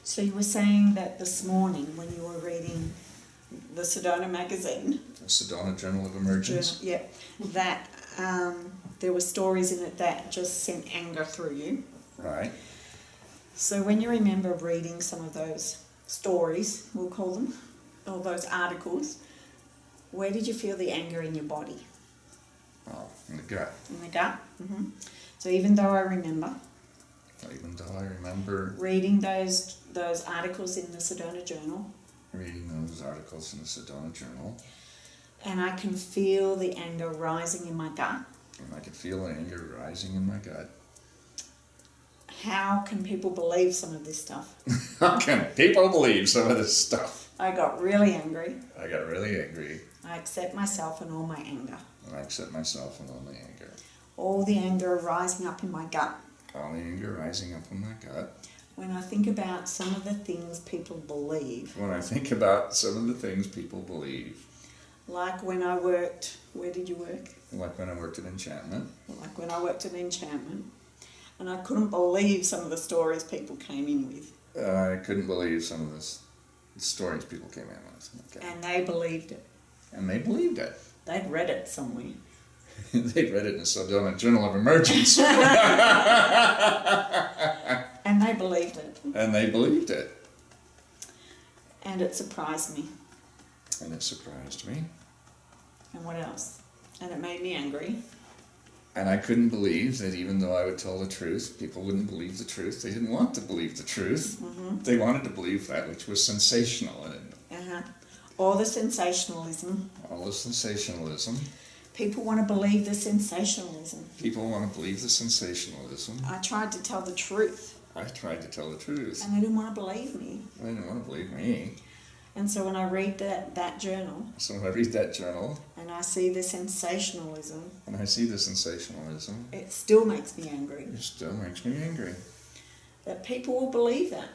So you were saying that this morning when you were reading the Sedona magazine, The Sedona Journal of Emergence. yeah, that there were stories in it that just sent anger through you. Right. So when you remember reading some of those stories, we'll call them, or those articles, where did you feel the anger in your body? Oh, in the gut. In the gut? So even though I remember reading those articles in the Sedona Journal, and I can feel the anger rising in my gut. How can people believe some of this stuff? How can people believe some of this stuff? I got really angry. I accept myself and all my anger. All the anger rising up in my gut. When I think about some of the things people believe. Like when I worked, where did you work? Like when I worked at Enchantment. And I couldn't believe some of the stories people came in with. I couldn't believe some of the stories people came in with. Okay. And they believed it. They'd read it somewhere. They'd read it in the Sedona Journal of Emergence. And they believed it. And it surprised me. And what else? And it made me angry. And I couldn't believe that even though I would tell the truth, people wouldn't believe the truth. They didn't want to believe the truth. They wanted to believe that which was sensational. All the sensationalism. People want to believe the sensationalism. I tried to tell the truth. And they didn't want to believe me. And so when I read that journal, and I see the sensationalism, it still makes me angry. That people will believe that.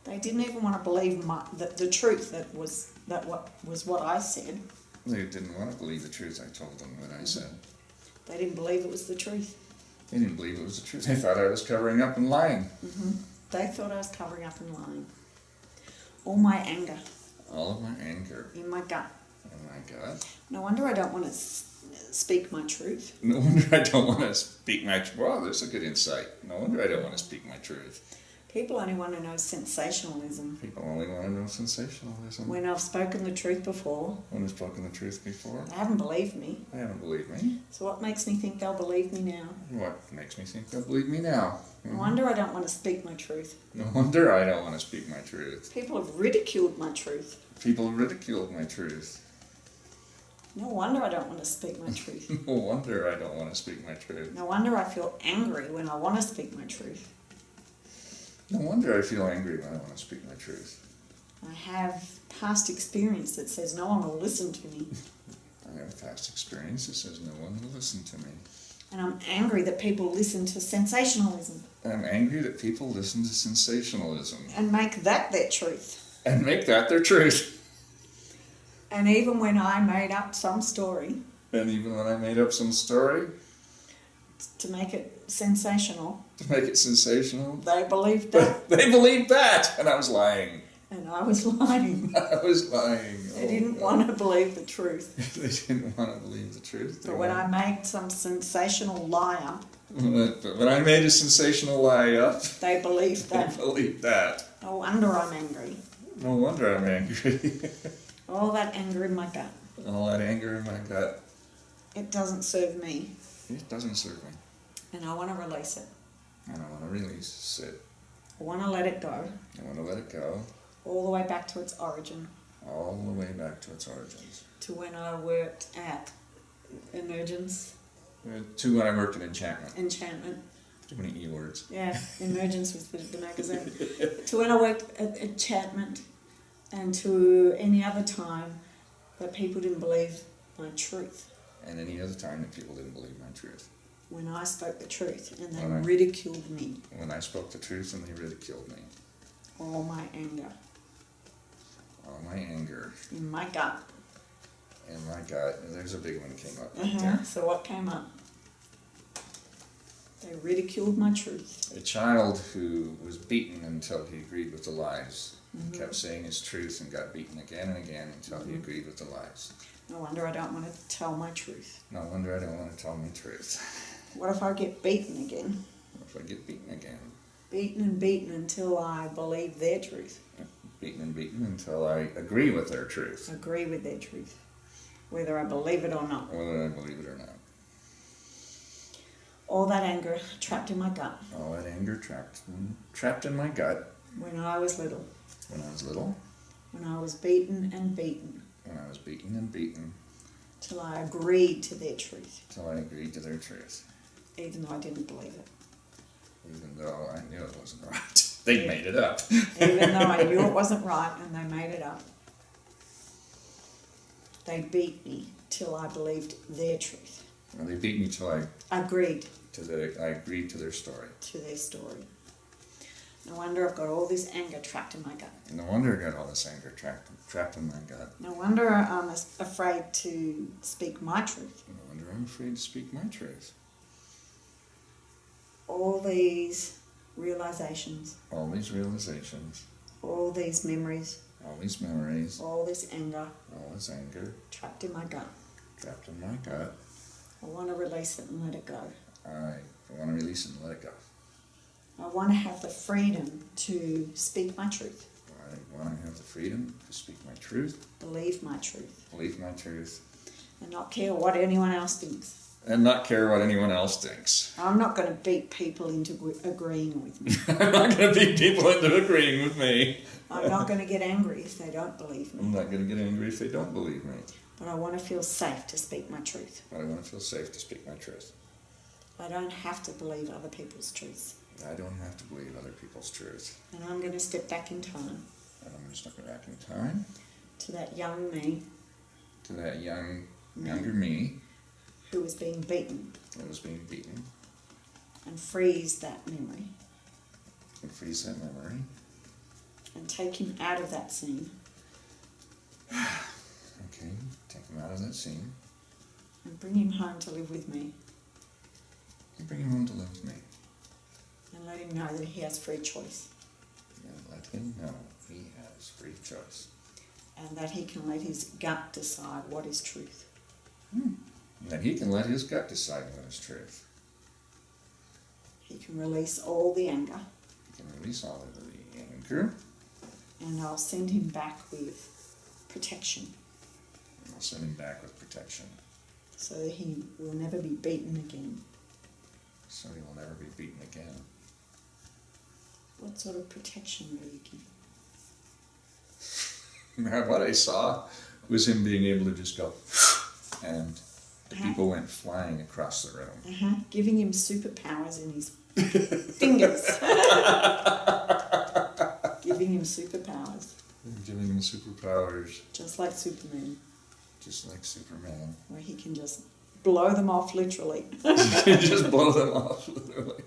They didn't even want to believe the truth that was what I said. They didn't want to believe the truth I told them that I said. They didn't believe it was the truth. They thought I was covering up and lying. They thought I was covering up and lying. All my anger. In my gut. No wonder I don't want to speak my truth. Well, there's a good insight. No wonder I don't want to speak my truth. People only want to know sensationalism. When I've spoken the truth before. They haven't believed me. So what makes me think they'll believe me now? No wonder I don't want to speak my truth. People have ridiculed my truth. No wonder I don't want to speak my truth. No wonder I feel angry when I want to speak my truth. I have past experience that says no one will listen to me. And I'm angry that people listen to sensationalism. And make that their truth. And even when I made up some story. To make it sensational. They believed that. And I was lying. They didn't want to believe the truth. But when I made some sensational lie up. When I made a sensational lie up. They believed that. No wonder I'm angry. All that anger in my gut. It doesn't serve me. And I want to release it. I want to let it go. All the way back to its origin. To when I worked at Emergence. To when I worked at Enchantment. Too many E words. Yeah, Emergence was the magazine. To when I worked at Enchantment, and to any other time that people didn't believe my truth. And any other time that people didn't believe my truth. When I spoke the truth and they ridiculed me. All my anger. In my gut. There's a big one that came up right there. So what came up? They ridiculed my truth. A child who was beaten until he agreed with the lies, and kept saying his truth and got beaten again and again until he agreed with the lies. No wonder I don't want to tell my truth. No wonder I don't want to tell my truth. What if I get beaten again? What if I get beaten again? Beaten and beaten until I believe their truth. Beaten and beaten until I agree with their truth. Agree with their truth. Whether I believe it or not. Whether I believe it or not. All that anger trapped in my gut. All that anger trapped in my gut. When I was little. When I was little. When I was beaten and beaten. When I was beaten and beaten. Till I agreed to their truth. Till I agreed to their truth. Even though I didn't believe it. Even though I knew it wasn't right. They made it up. Even though I knew it wasn't right and they made it up. They beat me till I believed their truth. Well, they beat me till I agreed to their story. To their story. No wonder I've got all this anger trapped in my gut. No wonder I got all this anger trapped in my gut. No wonder I'm afraid to speak my truth. No wonder I'm afraid to speak my truth. All these realizations. All these realizations. All these memories. All these memories. All this anger. All this anger. Trapped in my gut. Trapped in my gut. I want to release it and let it go. I want to release it and let it go. I want to have the freedom to speak my truth. I want to have the freedom to speak my truth. Believe my truth. Believe my truth. And not care what anyone else thinks. And not care what anyone else thinks. I'm not going to beat people into agreeing with me. I'm not going to beat people into agreeing with me. I'm not going to get angry if they don't believe me. I'm not going to get angry if they don't believe me. But I want to feel safe to speak my truth. But I want to feel safe to speak my truth. I don't have to believe other people's truths. I don't have to believe other people's truth. And I'm going to step back in time. And I'm going to step back in time. To that young me. To that younger me. Who was being beaten. Who was being beaten. And freeze that memory. And freeze that memory. And take him out of that scene. Okay, take him out of that scene. And bring him home to live with me. And bring him home to live with me. And let him know that he has free choice. And let him know he has free choice. And that he can let his gut decide what is truth. And that he can let his gut decide what is truth. He can release all the anger. He can release all of the anger. And I'll send him back with protection. And I'll send him back with protection. So that he will never be beaten again. So he will never be beaten again. What sort of protection will you give? What I saw was him being able to just go, and the people went flying across the room. Giving him superpowers in his fingers. Giving him superpowers. Giving him superpowers. Just like Superman. Just like Superman. Where he can just blow them off literally. Just blow them off literally.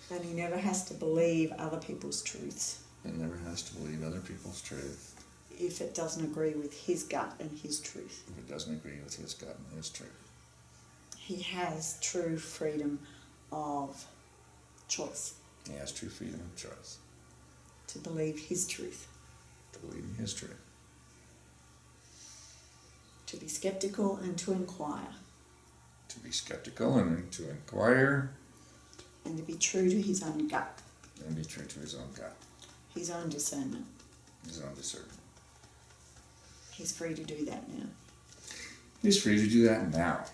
And he never has to believe other people's truths. He never has to believe other people's truth. If it doesn't agree with his gut and his truth. If it doesn't agree with his gut and his truth. He has true freedom of choice. He has true freedom of choice. To believe his truth. To believe in his truth. To be skeptical and to inquire. To be skeptical and to inquire. And to be true to his own gut. And be true to his own gut. His own discernment. His own discernment. He's free to do that now. He's free to do that now.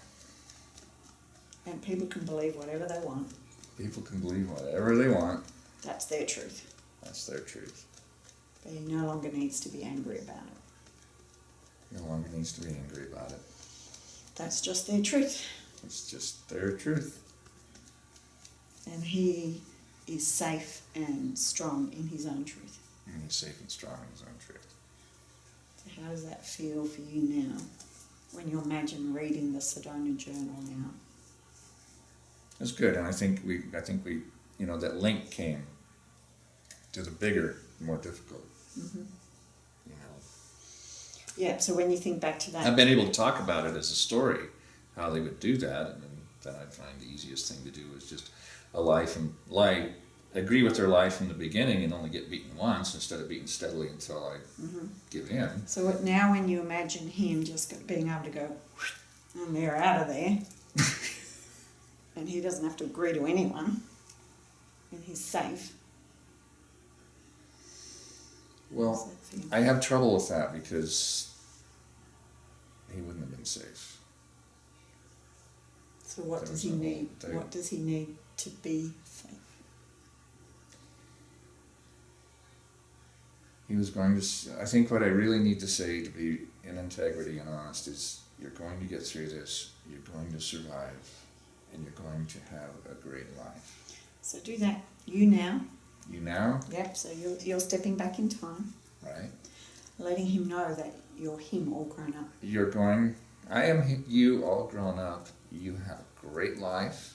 And people can believe whatever they want. People can believe whatever they want. That's their truth. That's their truth. But he no longer needs to be angry about it. He no longer needs to be angry about it. That's just their truth. It's just their truth. And he is safe and strong in his own truth. And he's safe and strong in his own truth. So how does that feel for you now, when you imagine reading the Sedona Journal now? It's good, and I think we, that link came to the bigger, more difficult. Mm-hmm. Yeah, so when you think back to that... I've been able to talk about it as a story, how they would do that, and then then I'd find the easiest thing to do is just agree with their lie from the beginning and only get beaten once instead of beaten steadily until I give in. So now when you imagine him just being able to go, and they're out of there, and he doesn't have to agree to anyone, and he's safe. Well, I have trouble with that because he wouldn't have been safe. So what does he need? What does he need to be safe? He was going to, I think what I really need to say to be in integrity and honest is, you're going to get through this, you're going to survive, and you're going to have a great life. So do that. You now. You now? Yep, so you're stepping back in time. Right. Letting him know that you're him all grown up. I am you all grown up. You have a great life.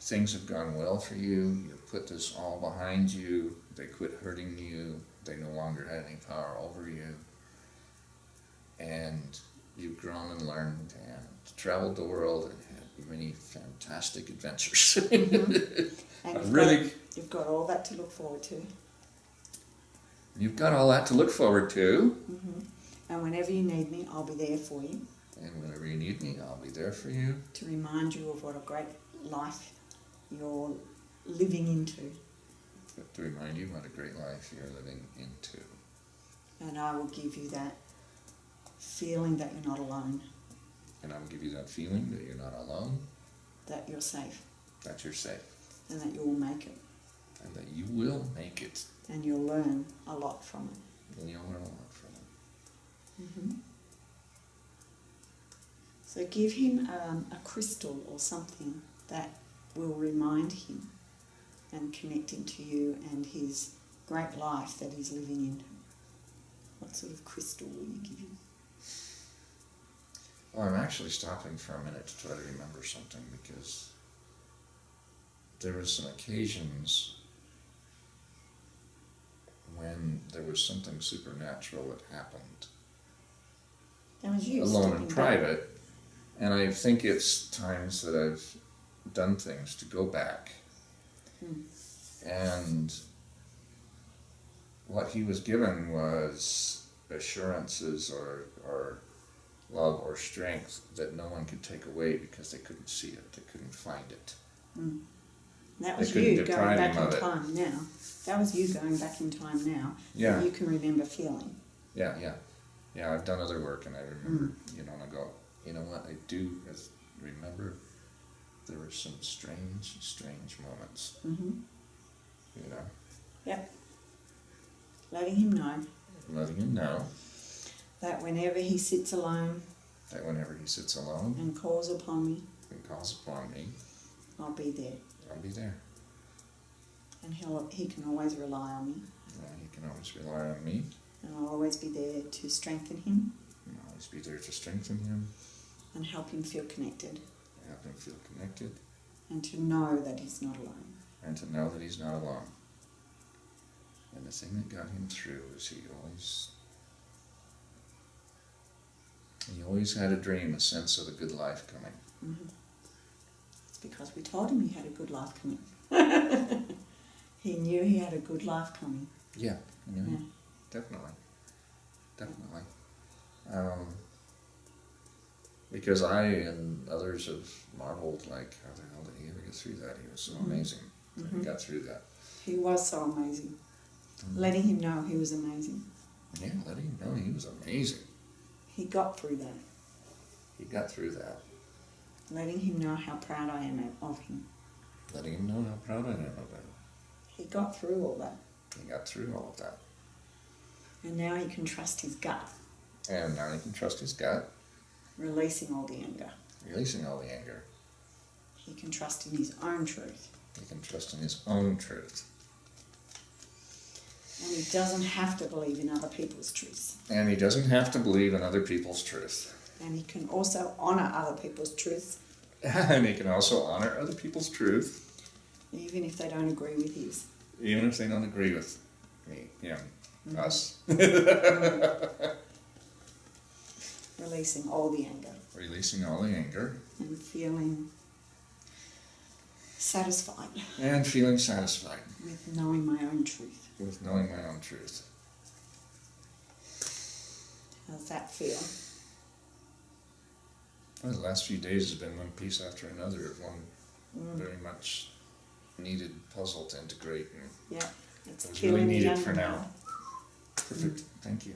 Things have gone well for you. You put this all behind you. They quit hurting you. They no longer had any power over you. And you've grown and learned and traveled the world and had many fantastic adventures. And you've got all that to look forward to. You've got all that to look forward to. And whenever you need me, I'll be there for you. And whenever you need me, I'll be there for you. To remind you of what a great life you're living into. To remind you what a great life you're living into. And I will give you that feeling that you're not alone. And I will give you that feeling that you're not alone. That you're safe. That you're safe. And that you will make it. And that you will make it. And you'll learn a lot from it. And you'll learn a lot from it. So give him a crystal or something that will remind him and connect him to you and his great life that he's living in. What sort of crystal will you give him? Well, I'm actually stopping for a minute to try to remember something, because there were some occasions when there was something supernatural that happened. That was you alone in private. And I think it's times that I've done things to go back. And what he was given was assurances or love or strength that no one could take away, because they couldn't see it, they couldn't find it. That was you going back in time now. That was you going back in time now. Yeah. That you can remember feeling. Yeah, I've done other work, and I remember, and I go, you know what, I do remember there were some strange moments. Yep. Letting him know. Letting him know. That whenever he sits alone. And calls upon me. I'll be there. I'll be there. And he can always rely on me. Yeah, he can always rely on me. And I'll always be there to strengthen him. And help him feel connected. And to know that he's not alone. And the thing that got him through is he always had a dream, a sense of a good life coming. It's because we told him he had a good life coming. He knew he had a good life coming. Yeah, he knew. Definitely. Because I and others have marveled, like, how the hell did he ever get through that? He was so amazing that he got through that. He was so amazing. Letting him know he was amazing. Yeah, letting him know he was amazing. He got through that. Letting him know how proud I am of him. He got through all that. And now he can trust his gut. Releasing all the anger. He can trust in his own truth. And he doesn't have to believe in other people's truths. And he can also honour other people's truths. Even if they don't agree with his. Us. Releasing all the anger. And feeling satisfied. And feeling satisfied. With knowing my own truth. With knowing my own truth. How's that feel? Well, the last few days has been one piece after another of one very much needed puzzle to integrate. And yeah, it's really needed for now. Perfect. Thank you.